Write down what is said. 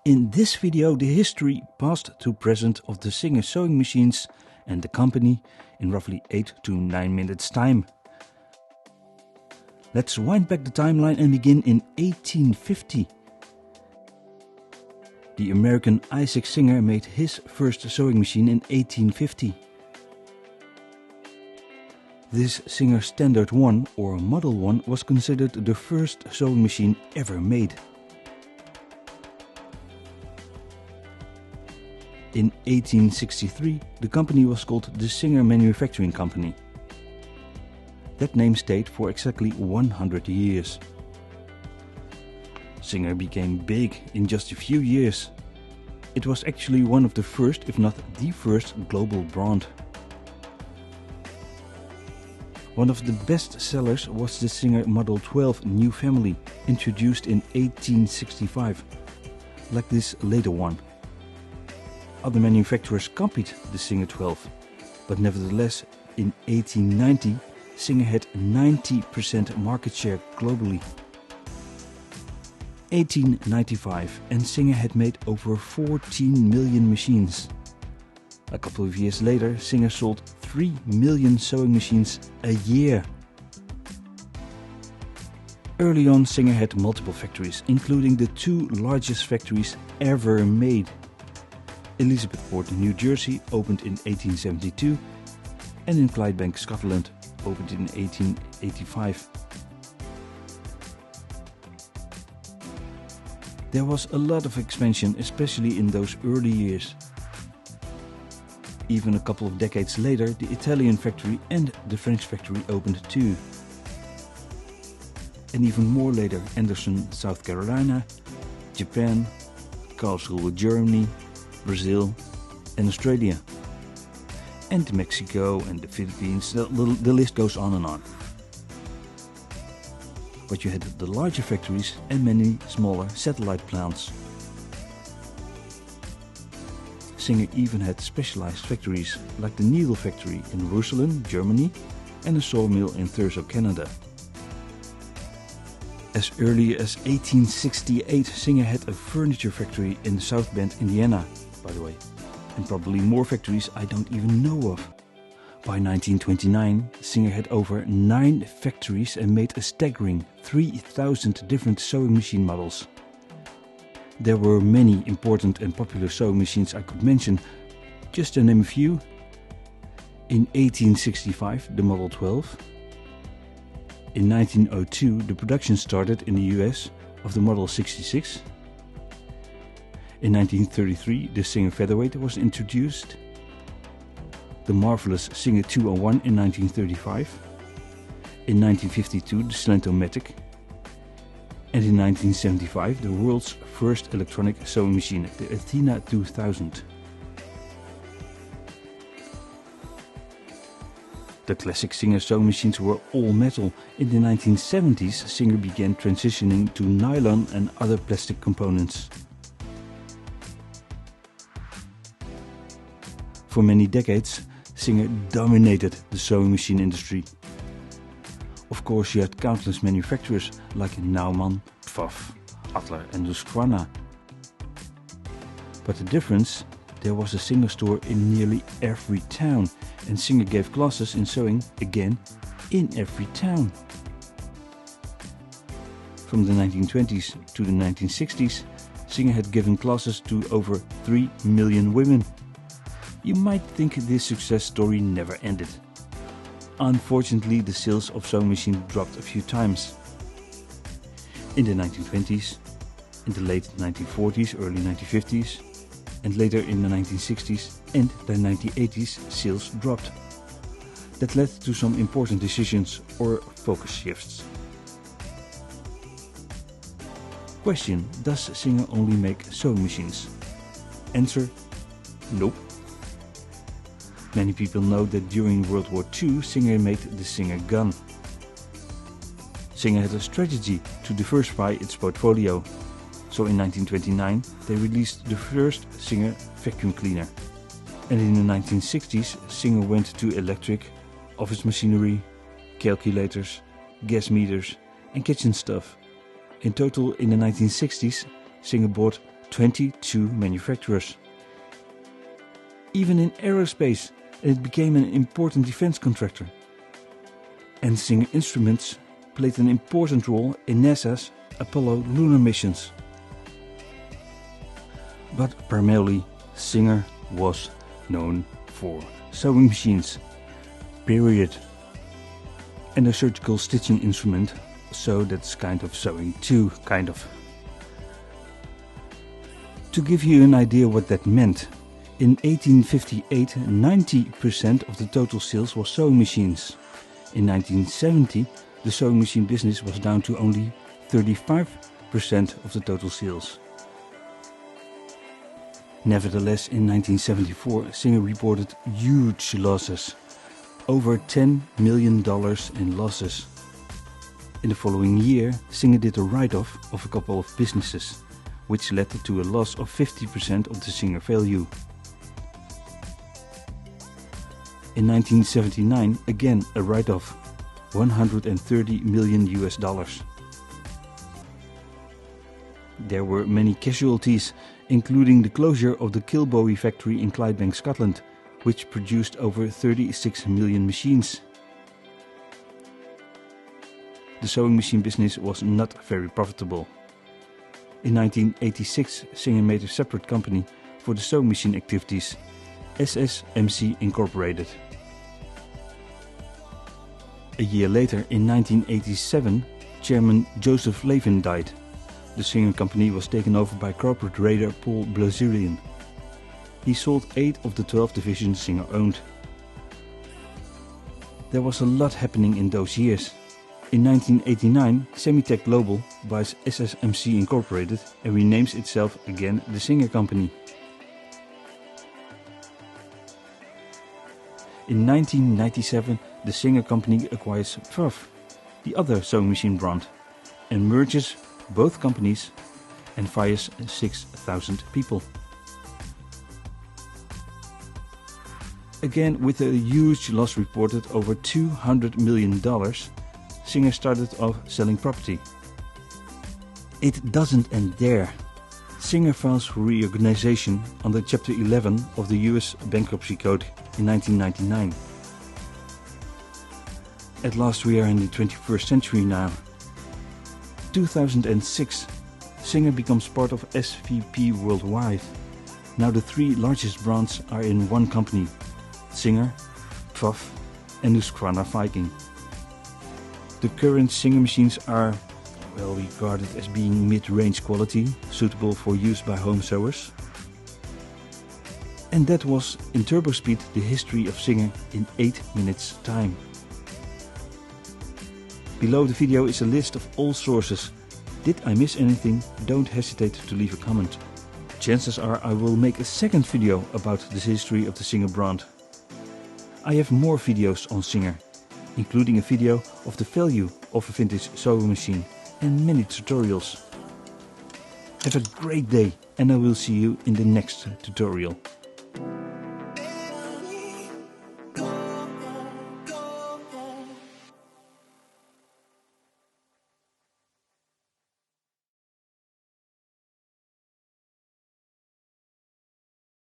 In this video, the history past to present of the Singer sewing machines and the company in roughly 8 to 9 minutes time. Let's wind back the timeline and begin in 1850. The American Isaac Singer made his first sewing machine in 1850. This Singer Standard 1 or Model 1 was considered the first sewing machine ever made. In 1863, the company was called the Singer Manufacturing Company. That name stayed for exactly 100 years. Singer became big in just a few years. It was actually one of the first, if not the first, global brand. One of the best sellers was the Singer Model 12 New Family, introduced in 1865, like this later one. Other manufacturers copied the Singer 12, but nevertheless, in 1890, Singer had 90% market share globally. 1895, and Singer had made over 14 million machines. A couple of years later, Singer sold 3 million sewing machines a year. Early on, Singer had multiple factories, including the 2 largest factories ever made. Elizabethport, New Jersey, opened in 1872, and in Clydebank, Scotland, opened in 1885. There was a lot of expansion, especially in those early years. Even a couple of decades later, the Italian factory and the French factory opened too. And even more later, Anderson, South Carolina, Japan, Karlsruhe, Germany, Brazil and Australia, and Mexico and the Philippines. The list goes on and on. But you had the larger factories and many smaller satellite plants. Singer even had specialized factories like the needle factory in Roeselare, Germany, and a sawmill in Thurso, Canada. As early as 1868, Singer had a furniture factory in South Bend, Indiana, by the way, and probably more factories I don't even know of. By 1929, Singer had over 9 factories and made a staggering 3,000 different sewing machine models. There were many important and popular sewing machines I could mention, just to name a few. In 1865, the Model 12. In 1902, the production started in the US of the Model 66. In 1933, the Singer Featherweight was introduced. The marvelous Singer 201 in 1935. In 1952, the Slentomatic. And in 1975, the world's first electronic sewing machine, the Athena 2000. The classic Singer sewing machines were all metal. In the 1970s, Singer began transitioning to nylon and other plastic components. For many decades, Singer dominated the sewing machine industry. Of course, you had countless manufacturers like Naumann, Pfaff, Adler and Husqvarna. But the difference, there was a Singer store in nearly every town, and Singer gave classes in sewing again in every town. From the 1920s to the 1960s, Singer had given classes to over 3 million women. You might think this success story never ended. Unfortunately, the sales of sewing machines dropped a few times. In the 1920s, in the late 1940s, early 1950s, and later in the 1960s and the 1980s, sales dropped. That led to some important decisions or focus shifts. Question: does Singer only make sewing machines? Answer: nope. Many people know that during World War II, Singer made the Singer gun. Singer had a strategy to diversify its portfolio. So in 1929, they released the first Singer vacuum cleaner. And in the 1960s, Singer went to electric, office machinery, calculators, gas meters and kitchen stuff. In total, in the 1960s, Singer bought 22 manufacturers. Even in aerospace, it became an important defense contractor. And Singer Instruments played an important role in NASA's Apollo lunar missions. But primarily, Singer was known for sewing machines, period. And a surgical stitching instrument, so that's kind of sewing too, kind of. To give you an idea what that meant, in 1858 90% of the total sales was sewing machines. In 1970 the sewing machine business was down to only 35% of the total sales. Nevertheless, in 1974 Singer reported huge losses, over $10 million in losses. In the following year, Singer did a write-off of a couple of businesses, which led to a loss of 50% of the Singer value. In 1979, again a write-off, $130 million. There were many casualties, including the closure of the Kilbowie factory in Clydebank, Scotland, which produced over 36 million machines. The sewing machine business was not very profitable. In 1986, Singer made a separate company for the sewing machine activities, SSMC Incorporated. A year later, in 1987, Chairman Joseph Levin died. The Singer company was taken over by corporate raider Paul Blazerian. He sold 8 of the 12 divisions Singer owned. There was a lot happening in those years. In 1989, Semitech Global buys SSMC Incorporated and renames itself again the Singer Company. In 1997, the Singer Company acquires Pfaff, the other sewing machine brand, and merges both companies and fires 6,000 people. Again, with a huge loss reported over $200 million, Singer started off selling property. It doesn't end there. Singer files for reorganization under Chapter 11 of the US Bankruptcy Code in 1999. At last we are in the 21st century now. 2006, Singer becomes part of SVP Worldwide. Now the 3 largest brands are in one company: Singer, Pfaff and Husqvarna Viking. The current Singer machines are well regarded as being mid-range quality, suitable for use by home sewers. And that was, in turbo speed, the history of Singer in 8 minutes time. Below the video is a list of all sources. Did I miss anything? Don't hesitate to leave a comment. Chances are I will make a second video about the history of the Singer brand. I have more videos on Singer, including a video of the value of a vintage sewing machine and many tutorials. Have a great day and I will see you in the next tutorial.